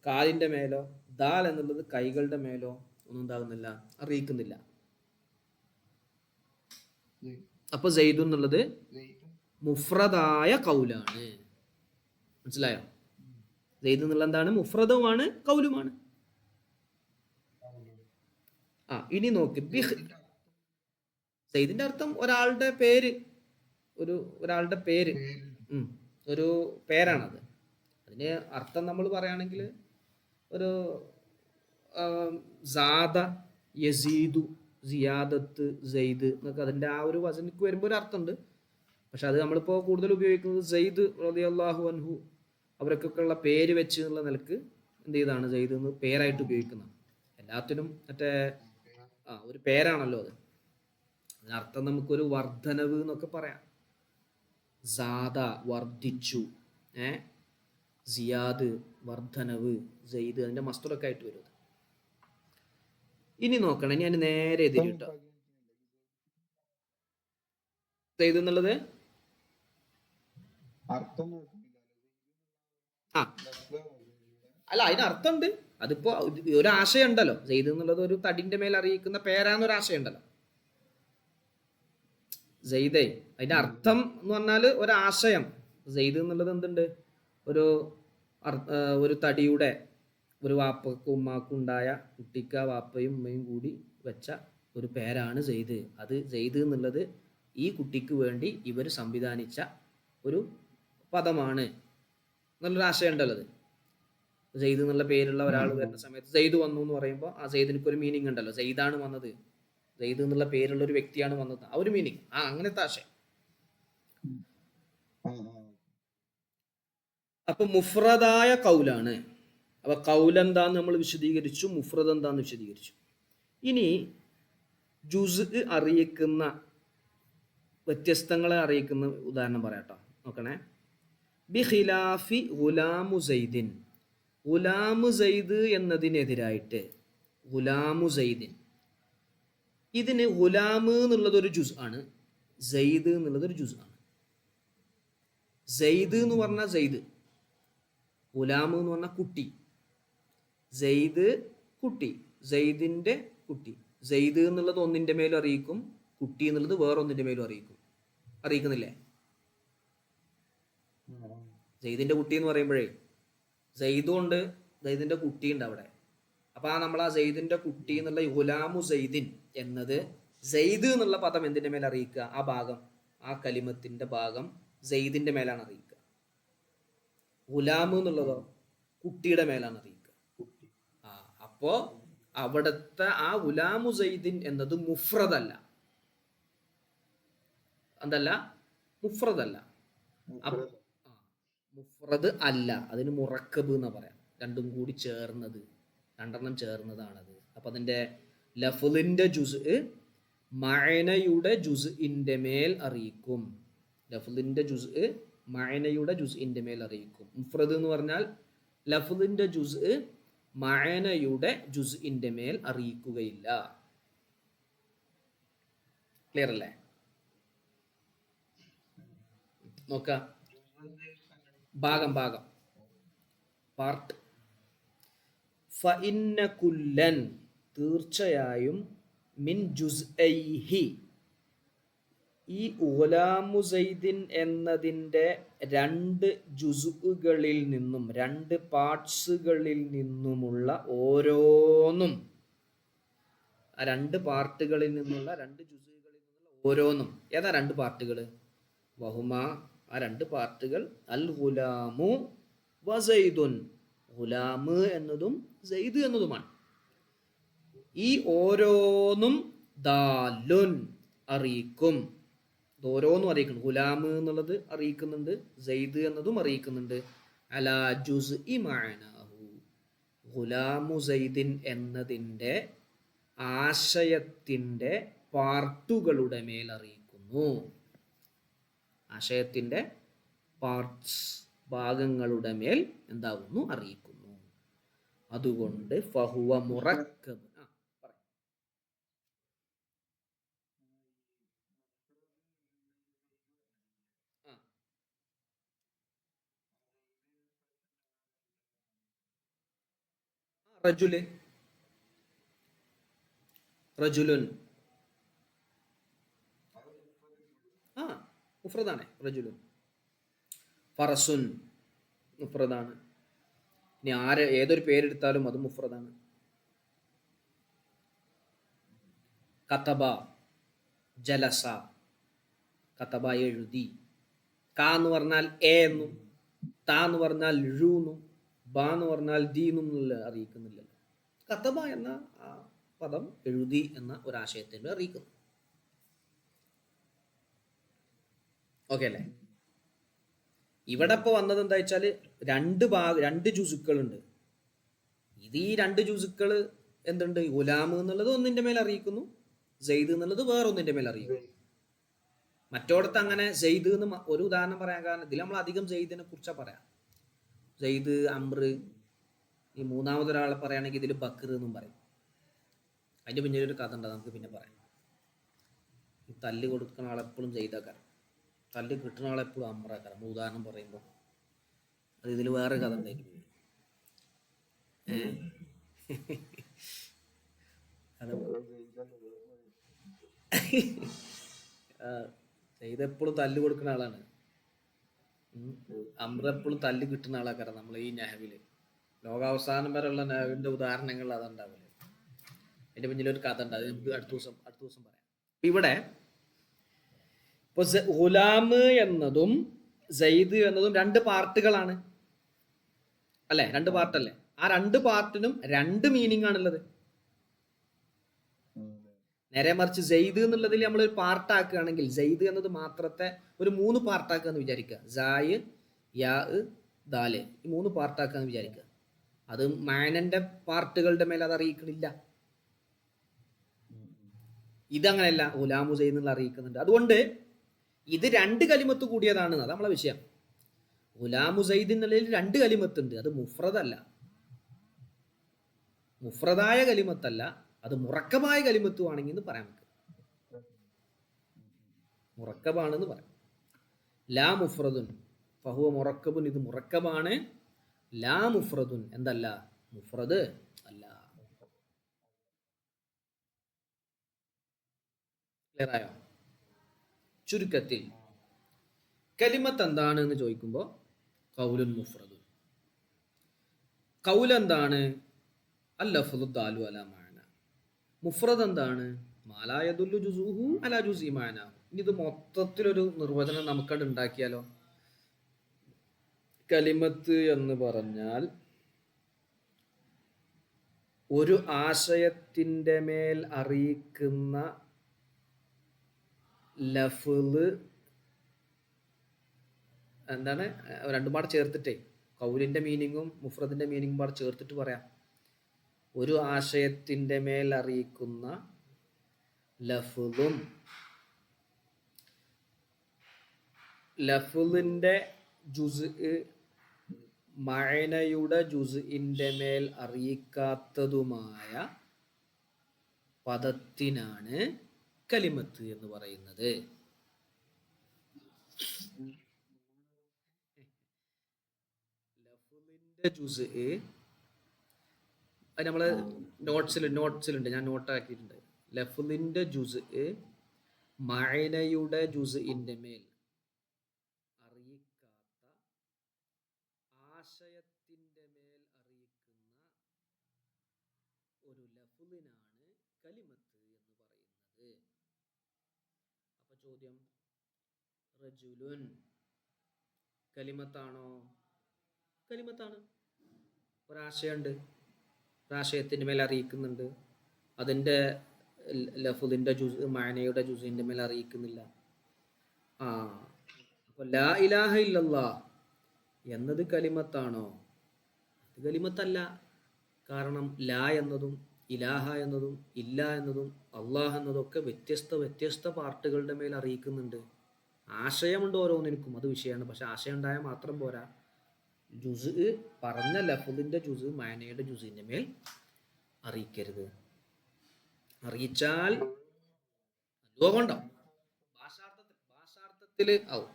കാലിന്റെ മേലോ, ദാൽ എന്നുള്ളത് കൈകളുടെ മേലോ ഒന്നും ഉണ്ടാകുന്നില്ല, അറിയിക്കുന്നില്ല. അപ്പൊ സൈദ് എന്നുള്ളത് മുഫ്രദായ കൗലാണ്. മനസ്സിലായോ? സൈദ് എന്നുള്ള എന്താണ്? മുഫ്രദുമാണ്, കൗലുമാണ്. ഇനി നോക്ക്, സൈദിന്റെ അർത്ഥം ഒരാളുടെ പേര്, ഒരാളുടെ പേര്, ഒരു പേരാണത്. അതിന് അർത്ഥം നമ്മൾ പറയുകയാണെങ്കിൽ ഒരു സാദ, യസീദു, സിയാദത്ത്, സെയ്ദ് എന്നൊക്കെ അതിൻ്റെ ആ ഒരു വചനക്ക് വരുമ്പോൾ ഒരു അർത്ഥമുണ്ട്. പക്ഷെ അത് നമ്മളിപ്പോൾ കൂടുതൽ ഉപയോഗിക്കുന്നത് സെയ്ദ് റളിയല്ലാഹു അൻഹു അവർക്കൊക്കെ ഉള്ള പേര് വെച്ച് എന്നുള്ള നിലക്ക് എന്ത് ചെയ്താണ് സെയ്ദ് എന്ന് പേരായിട്ട് ഉപയോഗിക്കുന്നത്. എല്ലാത്തിനും മറ്റേ ഒരു പേരാണല്ലോ അത്. അതിനർത്ഥം നമുക്കൊരു വർധനവ് എന്നൊക്കെ പറയാം. സാദ വർദ്ധിച്ചു, സിയാദ് വർദ്ധനവ്, സെയ്ദ് അതിന്റെ മസ്തറൊക്കെ ആയിട്ട് വരും. ഇനി നോക്കണം, ഞാൻ നേരെ എതിരി കേട്ടോ. സെയ്ദ് എന്നുള്ളത് അല്ല, അതിന് അർത്ഥമുണ്ട്. അതിപ്പോ ഒരു ആശയം ഉണ്ടല്ലോ. സെയ്ദ് എന്നുള്ളത് ഒരു തടിന്റെ മേൽ അറിയിക്കുന്ന പേരാന്നൊരു ആശയം ഉണ്ടല്ലോ. സെയ്ദേ, അതിന്റെ അർത്ഥം എന്ന് പറഞ്ഞാല് ഒരാശയം. സെയ്ദ് എന്നുള്ളത് എന്തുണ്ട്? ഒരു തടിയുടെ, ഒരു വാപ്പക്കും ഉമ്മാക്കും ഉണ്ടായ കുട്ടിക്ക് ആ വാപ്പയും ഉമ്മയും കൂടി വെച്ച ഒരു പേരാണ് സെയ്ദ്. അത് സെയ്ദ് എന്നുള്ളത് ഈ കുട്ടിക്ക് വേണ്ടി ഇവർ സംവിധാനിച്ച ഒരു പദമാണ് എന്നുള്ളൊരു ആശയം ഉണ്ടല്ലോ. അത് സെയ്ദ് എന്നുള്ള പേരുള്ള ഒരാൾ വരുന്ന സമയത്ത് സെയ്ദ് വന്നു എന്ന് പറയുമ്പോൾ ആ സെയ്ദിനൊക്കെ ഒരു മീനിങ് ഉണ്ടല്ലോ. സെയ്ദാണ് വന്നത്, സെയ്ദ് എന്നുള്ള പേരുള്ള ഒരു വ്യക്തിയാണ് വന്നത്, ആ ഒരു മീനിങ്, അങ്ങനത്തെ ആശയം. അപ്പൊ മുഫ്രദായ കൗലാണ്. അപ്പൊ കൗൽ എന്താന്ന് നമ്മൾ വിശദീകരിച്ചു, മുഫ്രദ് എന്താന്ന് വിശദീകരിച്ചു. ഇനി ജുസ് അറിയിക്കുന്ന വ്യത്യസ്തങ്ങളെ അറിയിക്കുന്ന ഉദാഹരണം പറയാട്ടോ, നോക്കണേ. ബിഖിലാഫി ഗുലാമു സൈദിൻ, ഗുലാമു സൈദ് എന്നതിനെതിരായിട്ട് ഗുലാമു സൈദിൻ, ഇതിന് ഗുലാമ് എന്നുള്ളത് ഒരു ജുസ് ആണ്, സൈദ് എന്നുള്ളത് ഒരു ജുസ് ആണ്. സെയ്ദ് എന്ന് പറഞ്ഞാൽ സെയ്ദ്, ഗുലാം എന്ന് പറഞ്ഞാൽ കുട്ടി. സെയ്ദ് കുട്ടി, സെയ്ദിന്റെ കുട്ടി. സെയ്ദ് എന്നുള്ളത് ഒന്നിന്റെ മേലും അറിയിക്കും, കുട്ടി എന്നുള്ളത് വേറൊന്നിന്റെ മേലും അറിയിക്കും. അറിയിക്കുന്നില്ലേ? സെയ്ദിന്റെ കുട്ടി എന്ന് പറയുമ്പോഴേ സെയ്ദും ഉണ്ട്, സെയ്ദിന്റെ കുട്ടിയുണ്ട് അവിടെ. അപ്പൊ നമ്മൾ ആ സെയ്ദിന്റെ കുട്ടി എന്നുള്ള ഗുലാമു സെയ്ദിൻ എന്നത് സെയ്ദ് എന്നുള്ള പദം എന്തിന്റെ മേലെ അറിയിക്കുക? ആ ഭാഗം, ആ കലിമത്തിന്റെ ഭാഗം സെയ്ദിന്റെ മേലാണ് അറിയിക്കുക. ഗുലാമു എന്നുള്ളതോ കുട്ടിയുടെ മേലാണ് അറിയിക്കുക. ആ അപ്പോ അവിടുത്തെ ആ ഗുലാമു സെയ്ദിൻ എന്നത് മുഫ്രദല്ല. എന്തല്ല? മുഫ്രദല്ല. മുഫ്രദ് അല്ല, അതിന് മുറക്കബ് എന്ന് പറയാം. രണ്ടും കൂടി ചേർന്നത്, രണ്ടെണ്ണം ചേർന്നതാണത്. അപ്പൊ അതിന്റെ ലഫ്ലിന്റെ ജുസ് മഅനയുടെ ജുസ്ഇന്റെ മേൽ അറിയിക്കും. ലഫ്ലിന്റെ ജുസ് മഅനയുടെ ജുസ്ഇന്റെ മേൽ അറിയിക്കും. മുഫ്രദ് എന്ന് പറഞ്ഞാൽ ലഫ്ലിന്റെ ജുസ് മഅനയുടെ ജുസ്ഇന്റെ മേൽ അറിയിക്കുകയില്ല. ക്ലിയർ അല്ലേ? നോക്ക, ഭാഗം പാർട്ട്. ഫഇന്ന കുല്ലൻ തീർച്ചയായും, മിൻ ജുസ്ഐഹി ഈ ഗുലാമു സെയ്ദിൻ എന്നതിൻ്റെ രണ്ട് ജുസുകളിൽ നിന്നും, രണ്ട് പാർട്സുകളിൽ നിന്നുമുള്ള ഓരോന്നും, ആ രണ്ട് പാർട്ടുകളിൽ നിന്നുള്ള, രണ്ട് ജുസുകളിൽ നിന്നുള്ള ഓരോന്നും. ഏതാ രണ്ട് പാർട്ടുകൾ? വഹുമ, ആ രണ്ട് പാർട്ടുകൾ അൽ ഗുലാമു വ സെയ്ദുൻ, ഗുലാമ് എന്നതും സെയ്ദ് എന്നതുമാണ്. ഈ ഓരോന്നും ദാലുൻ അറിയിക്കും. ഇത് ഓരോന്നും അറിയിക്കുന്നു. ഗുലാമ് എന്നുള്ളത് അറിയിക്കുന്നുണ്ട്, സെയ്ദ് എന്നതും അറിയിക്കുന്നുണ്ട്. അലാ ജുസ്ഇ മഅനാഹു, ഗുലാമു സെയ്ദിൻ എന്നതിൻ്റെ ആശയത്തിൻ്റെ പാർട്ടുകളുടെ മേൽ അറിയിക്കുന്നു. ആശയത്തിന്റെ പാർട്സ്, ഭാഗങ്ങളുടെ മേൽ എന്താകുന്നു? അറിയിക്കുന്നു. അതുകൊണ്ട് ഫഹുവ മുറക്കബ്. റജുല്, റജുലുൻ, ആ മുഫ്രദാണ് റജുലുൻ. ഫറസുൻ മുഫ്രദാണ്. ഇനി ഏതൊരു പേരെടുത്താലും അത് മുഫ്രദാണ്. കതബ, ജലസ, കതബ എഴുതി. കാ എന്ന് പറഞ്ഞാൽ എ എന്നും, താ എന്ന് പറഞ്ഞാൽ ഴു എന്നും, ബ എന്ന് പറഞ്ഞാൽ ദി എന്നും അറിയിക്കുന്നില്ലല്ലോ. കതബ എന്ന ആ പദം എഴുതി എന്ന ഒരാശയത്തിന്റെ അറിയിക്കുന്നു. ഓക്കെ അല്ലേ? ഇവിടെ ഇപ്പോൾ വന്നത് എന്താ വെച്ചാല് രണ്ട് ജുസുക്കളുണ്ട്. ഇത് ഈ രണ്ട് ജുസുക്കൾ എന്തുണ്ട്? ഗുലാം എന്നുള്ളത് ഒന്നിന്റെ മേൽ അറിയിക്കുന്നു, സെയ്ദ് എന്നുള്ളത് വേറൊന്നിന്റെ മേൽ അറിയിക്കുന്നു. മറ്റോടത്ത് അങ്ങനെ സെയ്ദ് എന്ന് ഒരു ഉദാഹരണം പറയാൻ കാരണം ഇതിൽ നമ്മൾ അധികം സെയ്ദിനെ കുറിച്ചാണ് പറയാം. സെയ്ദ്, അംർ. ഈ മൂന്നാമതൊരാളെ പറയുകയാണെങ്കിൽ ഇതിൽ ബക്കർ എന്നും പറയും. അതിന്റെ പിന്നിൽ ഒരു കഥ ഉണ്ട്, നമുക്ക് പിന്നെ പറയാം. ഈ തല്ല് കൊടുക്കുന്ന ആളെപ്പോഴും സെയ്ദാക്കാരം, തല്ല് കിട്ടുന്ന ആളെപ്പോഴും അമ്രാക്കാരം. നമ്മൾ ഉദാഹരണം പറയുമ്പോൾ അത് ഇതിൽ വേറെ കഥ ഉണ്ടായിരിക്കും. സെയ്ദ് എപ്പോഴും തല്ല് കൊടുക്കുന്ന ആളാണ്, അമ്ര എപ്പോഴും തല്ല് കിട്ടുന്ന ആളാക്കാരം. നമ്മൾ ഈ നഹവില് ലോകാവസാനം വരെയുള്ള നഹവിന്റെ ഉദാഹരണങ്ങൾ അതുണ്ടാവില്ല. അതിന്റെ പിന്നിലൊരു കഥ ഉണ്ട്, അത് നമുക്ക് അടുത്ത ദിവസം പറയാം. ഇവിടെ ഇപ്പൊ ഗുലാം എന്നതും സെയ്ദ് എന്നതും രണ്ട് പാർട്ടുകളാണ് അല്ലെ? രണ്ട് പാർട്ടല്ലേ? ആ രണ്ട് പാർട്ടിനും രണ്ട് മീനിങ് ആണുള്ളത്. നേരെ മറിച്ച് സെയ്ദ് എന്നുള്ളതിൽ നമ്മൾ ഒരു പാർട്ടാക്കുകയാണെങ്കിൽ, സെയ്ദ് എന്നത് മാത്രത്തെ ഒരു 3 പാർട്ടാക്കുക എന്ന് വിചാരിക്കുക. സായ്, യാ, ദാല്, ഈ 3 പാർട്ടാക്കുക എന്ന് വിചാരിക്കുക. അത് മാനന്റെ പാർട്ടുകളുടെ മേലെ അത് അറിയിക്കണില്ല. ഇതങ്ങനെയല്ല, ഗുലാമു സെയ്ദ് എന്നുള്ള അറിയിക്കുന്നുണ്ട്. അതുകൊണ്ട് ഇത് രണ്ട് കലിമത്ത് കൂടിയതാണ്, അത് നമ്മളെ വിഷയം. ഗുലാമു സെയ്ദ് എന്നുള്ളതിൽ രണ്ട് കലിമത്തുണ്ട്, അത് മുഫ്രദല്ല, മുഫ്രദായ കലിമത്തല്ല, അത് മുറക്കബായ കലിമത്തുവാണെങ്കിൽ എന്ന് പറയാൻ പറ്റും. മുറക്കബാണെന്ന് പറയാം. ലാ മുഫ്രദുൻ, ഫഹുവ മുറക്കബുൻ, ഇത് മുറക്കബാണ്. ലാ മുഫ്രദുൻ, എന്തല്ല, മുഫ്രദ് അല്ല. ക്ലിയർ ആയോ? ചുരുക്കത്തിൽ കലിമത്ത് എന്താണ് എന്ന് ചോദിക്കുമ്പോൾ ഖൗലുൻ മുഫ്രദുൻ. ഖൗൽ എന്താണ്? അൽ ലഫ്ളു ദാലു അലാ മഅന. മുഫ്രദ് എന്താണ്? മാ ലാ യദുല്ലു ജുസൂഹു അലാ ജുസി മഅന. ഇനി ഇത് മൊത്തത്തിലൊരു നിർവചനം നമുക്കത് ഉണ്ടാക്കിയാലോ? കലിമത്ത് എന്ന് പറഞ്ഞാൽ ഒരു ആശയത്തിൻ്റെ മേൽ അറിയിക്കുന്ന ലഫ്ള് എന്താണ്? രണ്ടും പാടെ ചേർത്തിട്ടേ, കൗലിൻ്റെ മീനിങ്ങും മുഫ്രദിൻ്റെ മീനിങ്ങും പാടെ ചേർത്തിട്ട് പറയാം. ഒരു ആശയത്തിൻ്റെ മേൽ അറിയിക്കുന്ന ലഫ്ളും ലഫ്ളിൻ്റെ ജുസ് മഅനയുടെ ജുസ്ഇൻ്റെ മേൽ അറിയിക്കാത്തതുമായ പദത്തിനാണ് കലിമത്ത് എന്ന് പറയുന്നത്. ലഫ്ളിൻ്റെ ജുസ് അത് നമ്മൾ നോട്ട്സിലുണ്ട്, ഞാൻ നോട്ടാക്കിയിട്ടുണ്ട്. ലഫ്ളിൻ്റെ ജുസ് മഅനയുടെ ജുസ്ഇൻ്റെ മേൽ അറിയിക്കാത്ത ആശയത്തിൻ്റെ മേൽ അറിയിക്കുന്ന ഒരു ലഫ്ളിനാണ് കലിമത്ത് എന്ന് പറയുന്നത്. അപ്പൊ ചോദ്യം, റജുലുൻ കലിമത്താണോ? കലിമത്താണ്. ഒരാശയമുണ്ട്, ഒരാശയത്തിൻ്റെ മേൽ അറിയിക്കുന്നുണ്ട്, അതിൻ്റെ ലഫ്ളിൻ്റെ ജുസ് മഅനയുടെ ജുസിൻ്റെ മേൽ അറിയിക്കുന്നില്ല. അപ്പോൾ ലാ ഇലാഹ ഇല്ലല്ലാഹ് എന്നത് കലിമത്താണോ? അത് കലിമത്തല്ല. കാരണം ലാ എന്നതും ഇലാഹ എന്നതും ഇല്ല എന്നതും അള്ളാഹ് എന്നതും ഒക്കെ വ്യത്യസ്ത പാർട്ടുകളുടെ മേൽ അറിയിക്കുന്നുണ്ട്. ആശയമുണ്ട് ഓരോന്നിനും, അത് വിഷയമാണ്. പക്ഷെ ആശയം ഉണ്ടായാൽ മാത്രം പോരാ. ജുസ് പറഞ്ഞ ലഫ്ളിൻ്റെ ജുസ് മഅനയുടെ ജുസിൻ്റെ മേൽ അറിയിക്കരുത്. അറിയിച്ചാൽ ലോകമുണ്ടാവും. ഭാഷാർത്ഥത്തിൽ ആവും.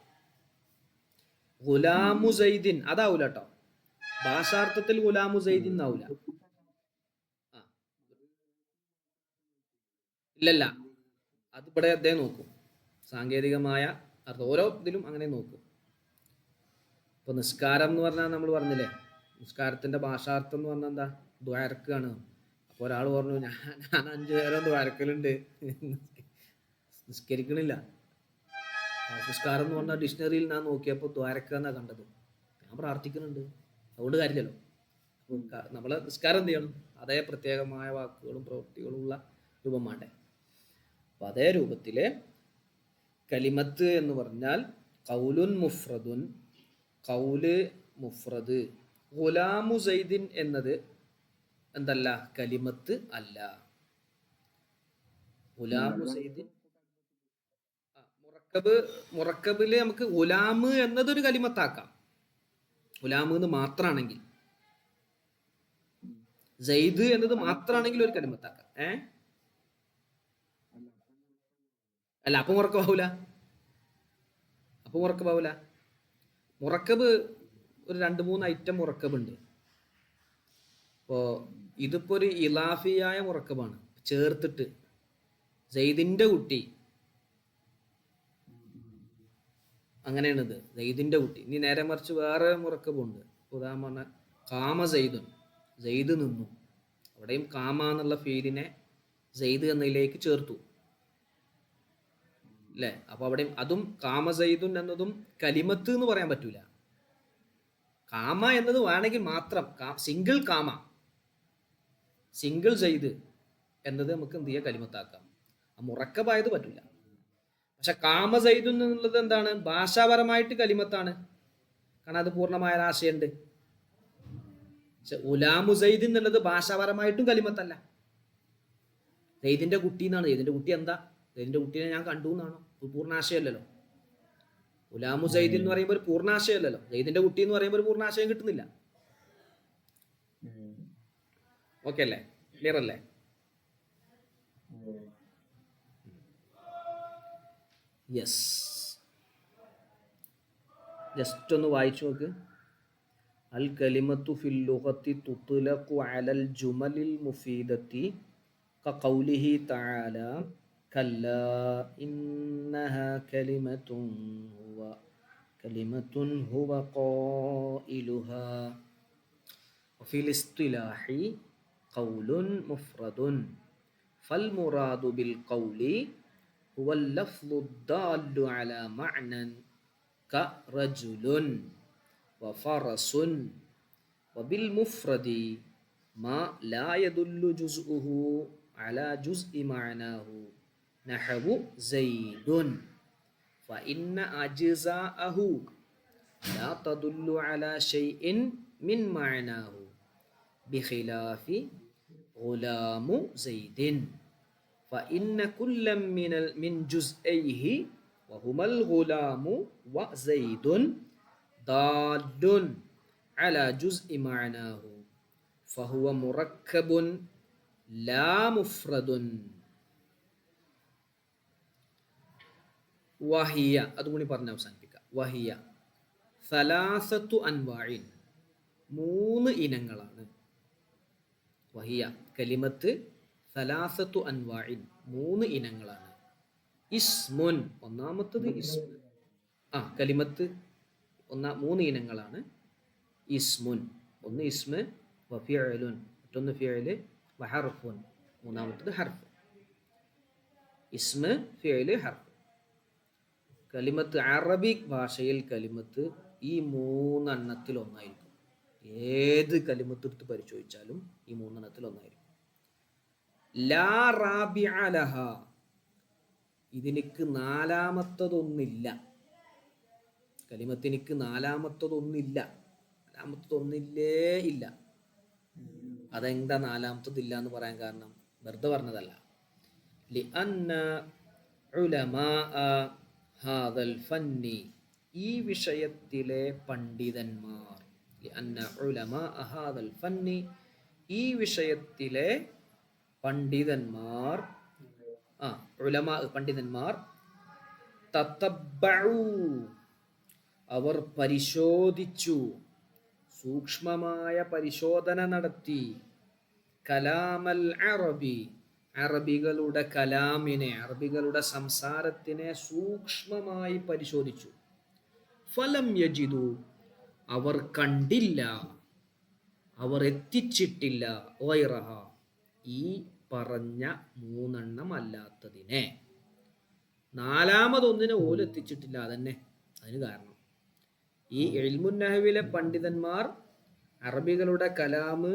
ഗുലാമു സൈദിൻ അതാവൂല കേട്ടോ. ഭാഷാർത്ഥത്തിൽ ഗുലാമു സൈദിൻ ആവൂല. ഇല്ലല്ല, അത് ഇവിടെ അദ്ദേഹം നോക്കും. സാങ്കേതികമായ അർത്ഥം ഓരോ ഇതിലും അങ്ങനെ നോക്കും. ഇപ്പൊ നിസ്കാരം എന്ന് പറഞ്ഞാൽ നമ്മൾ പറഞ്ഞില്ലേ, നിസ്കാരത്തിന്റെ ഭാഷാർത്ഥം എന്ന് പറഞ്ഞാൽ എന്താ? ദ്വാരക്കാണ്. അപ്പോൾ ഒരാൾ പറഞ്ഞു, ഞാൻ 5 നേരം ദ്വാരക്കലുണ്ട്, നിസ്കരിക്കണില്ല. നിസ്കാരം എന്ന് പറഞ്ഞാൽ ഡിക്ഷണറിയിൽ ഞാൻ നോക്കിയപ്പോൾ ദ്വാരക്ക എന്നാ കണ്ടത്. ഞാൻ പ്രാർത്ഥിക്കുന്നുണ്ട്, അതുകൊണ്ട് കാര്യമില്ലല്ലോ. നമ്മളെ നിസ്കാരം എന്ത് ചെയ്യണം? അതേ പ്രത്യേകമായ വാക്കുകളും പ്രവൃത്തികളും ഉള്ള രൂപം വേണ്ടേ? അപ്പം അതേ രൂപത്തില് കലിമത്ത് എന്ന് പറഞ്ഞാൽ ഖൗലുൻ മുഫ്രദുൻ, ഖൗല് മുഫ്രദ്. ഗുലാമു സൈദിൻ എന്നത് എന്തല്ല? കലിമത്ത് അല്ല. ഗുലാമു സൈദിൻ മുറക്കബില് നമുക്ക് ഗുലാമ് എന്നതൊരു കലിമത്താക്കാം, ഗുലാമ് എന്ന് മാത്രമാണെങ്കിൽ. സൈദ് എന്നത് മാത്രമാണെങ്കിൽ ഒരു കലിമത്താക്കാം. അല്ല, അപ്പൊ മുറക്കബാവൂല. മുറക്കബ് ഒരു 2-3 ഐറ്റം മുറക്കബ് ഉണ്ട്. ഇപ്പോ ഇതിപ്പോ ഒരു ഇലാഫിയായ മുറക്കബാണ്, ചേർത്തിട്ട് സൈദിന്റെ കുട്ടി, അങ്ങനെയാണിത്. സൈദിന്റെ കുട്ടി. ഇനി നേരെ മറിച്ച് വേറെ മുറക്കബുണ്ട്. ഉദാഹരണം പറഞ്ഞാൽ കാമ സൈദുൻ, സൈദ് നിന്നു. അവിടെയും കാമ എന്നുള്ള ഫീലിനെ സൈദ് എന്നതിലേക്ക് ചേർത്തു അല്ലേ? അപ്പൊ അവിടെയും അതും കാമ സൈദുൻ എന്നതും കലിമത്ത് എന്ന് പറയാൻ പറ്റൂല. കാമ എന്നത് വേണമെങ്കിൽ മാത്രം സിംഗിൾ കാമ, സിംഗിൾ സൈദ് എന്നത് നമുക്ക് എന്ത് ചെയ്യാം? കലിമത്താക്കാം. മുറക്കബായത് പറ്റൂല. പക്ഷെ കാമ സൈദ് എന്നുള്ളത് എന്താണ്? ഭാഷാപരമായിട്ട് കലിമത്താണ്, കാരണം അത് പൂർണ്ണമായ ആശയുണ്ട്. പക്ഷെ ഉലാമു സൈദ് എന്നുള്ളത് ഭാഷാപരമായിട്ടും കലിമത്തല്ല. സൈദിന്റെ കുട്ടി എന്നാണ്. സൈദിന്റെ കുട്ടി എന്താ? സൈദിന്റെ കുട്ടീനെ ഞാൻ കണ്ടു എന്നാണോ? പൂർണ്ണാശയല്ലല്ലോ. ഉലാമു സൈദ് എന്ന് പറയുമ്പോൾ ഒരു പൂർണ്ണാശയല്ലല്ലോ. സൈദിന്റെ കുട്ടി എന്ന് പറയുമ്പോൾ ഒരു പൂർണ്ണാശയം കിട്ടുന്നില്ല. ഓക്കെ അല്ലേ? ക്ലിയർ അല്ലേ? യെസ്. ജസ്റ്റ് ഒന്ന് വായിച്ചു നോക്ക്. അൽ കലിമത്തു ഫിൽ ലുഗത്തി തുത്ലഖു അലൽ ജുമലിൽ മുഫീദത്തി കഖൗലിഹി തആല കല്ലാ ഇന്നഹാ കലിമത്തുൻ ഹുവ ഖായിലുഹാ വഫിൽ ഇസ്തിലാഹി ഖൗലുൻ മുഫ്രദുൻ ഫൽ മുറാദു ബിൽ ഖൗലി ഹുവൽ ലഫ്ദു ദാല്ലു അലാ മഅനൻ കറജുലുൻ വഫറസുൻ വബിൽ മുഫ്രദി മാ ലാ യദുല്ലു ജുസ്ഉഹു അലാ ജുസ്ഇ മഅനാഹു നഹവു സൈദുൻ ഫഇന്ന അജ്സാഅഹു ലാ തദുല്ലു അലാ ഷൈഇൻ മിൻ മഅനാഹു ബിഖിലാഫി ഗുലാമു സൈദിൻ ഫഇന്ന കുല്ലം മിൻ ജുസ്ഇഹി വഹുമൽ ഗുലാമു വസൈദുൻ ദാല്ലുൻ അലാ ജുസ്ഇ മഅനാഹു ഫഹുവ മുറക്കബുൻ ലാ മുഫ്രദുൻ. വഹിയ അതുകൂടി പറഞ്ഞ് അവസാനിപ്പിക്കാം. വഹിയ സലാസത്തു അൻവാഇൻ, 3 ഇനങ്ങളാണ്. വഹിയ കലിമത്ത് സലാസത്തു അൻവാഇൻ, 3 ഇനങ്ങളാണ്. ഇസ്മുൻ, ഒന്നാമത്തത് ഇസ്മ, കലിമത്ത് 3 ഇനങ്ങളാണ്. ഇസ്മുൻ, ഒന്ന് ഇസ്മ, വഫിഅലുൻ, മറ്റൊന്ന് ഫിഅല്, വഹർഫുൻ, മൂന്നാമത്തത് ഹർഫ്. ഇസ്മ, ഫിഅല്, ഹർഫ്. കലിമത്ത് അറബിക് ഭാഷയിൽ കലിമത്ത് ഈ 3 എണ്ണത്തിൽ ഒന്നായിരിക്കും. ഏത് കലിമത്ത് എടുത്ത് പരിശോധിച്ചാലും ഈ 3 എണ്ണത്തിൽ ഒന്നായിരിക്കും. ലാ റാബിഅ ലഹ, ഇതിനിക്ക് നാലാമത്തതൊന്നില്ല. കലിമത്തിനിക്ക് നാലാമത്തതൊന്നില്ല. നാലാമത്തതൊന്നില്ലേ ഇല്ല. അതെന്താ നാലാമത്തതില്ല എന്ന് പറയാൻ കാരണം? വെറുതെ പറഞ്ഞതല്ല. ലിഅന്ന ഉലമാഅ ഹാദൽ ഫന്നി, ഈ വിഷയത്തിലെ പണ്ഡിതന്മാർ, ലിഅന്ന ഉലമാഅ ഹാദൽ ഫന്നി, ഈ വിഷയത്തിലെ പണ്ഡിതന്മാർ, ഉലമാ പണ്ഡിതന്മാർ, തതബ്ബഉ, അവർ പരിശോധിച്ചു, സൂക്ഷ്മമായ പരിശോധന നടത്തി, കലാമൽ അറബി, അറബികളുടെ കലാമിനെ, അറബികളുടെ സംസാരത്തിനെ സൂക്ഷ്മമായി പരിശോധിച്ചു. ഫലം യജിദു, അവർ കണ്ടില്ല, അവർ എത്തിച്ചിട്ടില്ല, ഗൈറഹ, ഈ പറഞ്ഞ 3 എണ്ണം അല്ലാത്തതിനെ. നാലാമതൊന്നിനെ ഓല് എത്തിച്ചിട്ടില്ല. അതന്നെ അതിന് കാരണം. ഈ ഇൽമുൻ നഹ്വിലെ പണ്ഡിതന്മാർ അറബികളുടെ കലാമ്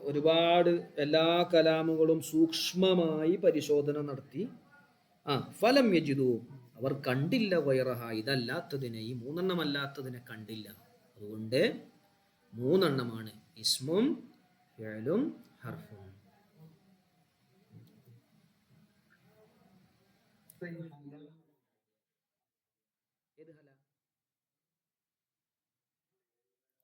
ഒരുപാട് എല്ലാ കലാമുകളും സൂക്ഷ്മമായി പരിശോധന നടത്തി. ഫലം യജിദു, അവർ കണ്ടില്ല, ഗൈറഹ, ഇതല്ലാത്തതിനെ, ഈ 3 എണ്ണം അല്ലാത്തതിനെ കണ്ടില്ല. അതുകൊണ്ട് 3 എണ്ണമാണ്: ഇസ്മും, ഫിഅലും, ഹർഫും. ഏത് ഹല?